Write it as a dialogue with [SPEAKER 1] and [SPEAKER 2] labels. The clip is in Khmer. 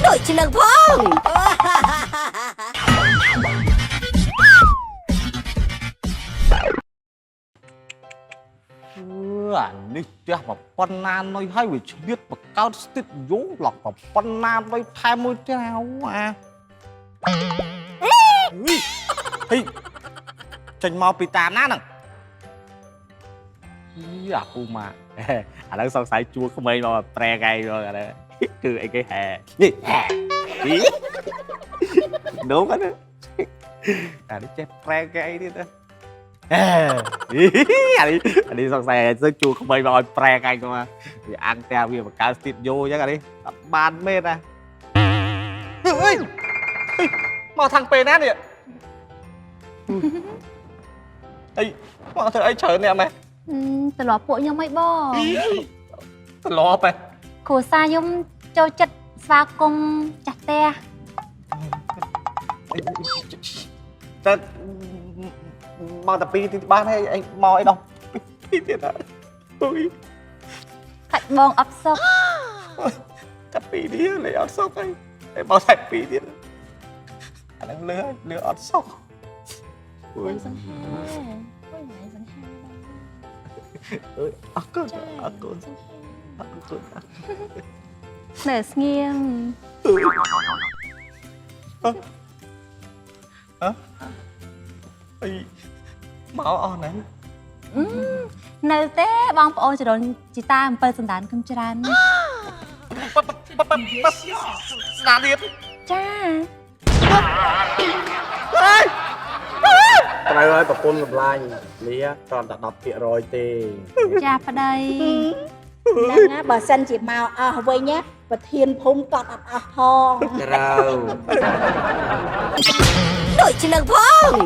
[SPEAKER 1] Đội chỉ nâng phong
[SPEAKER 2] នេះចាស់មកប៉ុណ្ណានុយហើយវាឆ្លៀតបកោតស្ទិតយូរឡក់មកប៉ុណ្ណាបីថែមមួយទៀតអាហីចេញមកពីតាណាហ្នឹងអាពូម៉ាឥឡូវសង្ស័យជួក្មេងមកប្រែកែមកអានេះគឺអីគេហែនេះហែដូងហ្នឹងអានេះចេះប្រែកែទៀតណាអានេះសង្ស័យទៅជួក្មេងមកឲ្យប្រែកែមកវាអាំងតែវាបកើស្ទីតយូអញ្ចឹងអានេះអត់បានមែនណាអើយមកทางពេលណានេះអីមកធ្វើអីច្រើននេះម៉ែ
[SPEAKER 3] ត្រឡប់ពួកខ្ញុំអីបង
[SPEAKER 2] ត្រឡប់ហ៎
[SPEAKER 3] គ្រួសារខ្ញុំចូលចិត្តស្វាគមន៍ចាស់ផ្ទះ
[SPEAKER 2] តែមកតែពីរទីបានហើយអីមកអីដល់ពីរទៀតអើយ
[SPEAKER 3] ខាច់បងអត់សុខ
[SPEAKER 2] តែពីរនេះលេអត់សុខហើយមកតែពីរទៀតអាហ្នឹងលឺអត់សុខ
[SPEAKER 3] អូយសង្ហាអូយសង្ហា
[SPEAKER 2] អើយអរគុណអរគុណ
[SPEAKER 3] នៅស្ងៀម
[SPEAKER 2] អីមកអស់ហ្នឹង
[SPEAKER 3] នៅទេបងប្អូនចរុនជីតា7សណ្ដានគឹមច្រើន
[SPEAKER 2] ស្នាទៀត
[SPEAKER 3] ចា
[SPEAKER 4] ត្រូវហើយប្រពន្ធសម្លាញ់លាគ្រាន់តែ 10% ទេ
[SPEAKER 3] ចាប្តី
[SPEAKER 1] ហ្នឹងណាបើសិនជាមកអស់វិញណាប្រធានភូមិក៏អត់អស់ផង
[SPEAKER 4] ត្រូវ
[SPEAKER 1] Đội chỉ nâng phong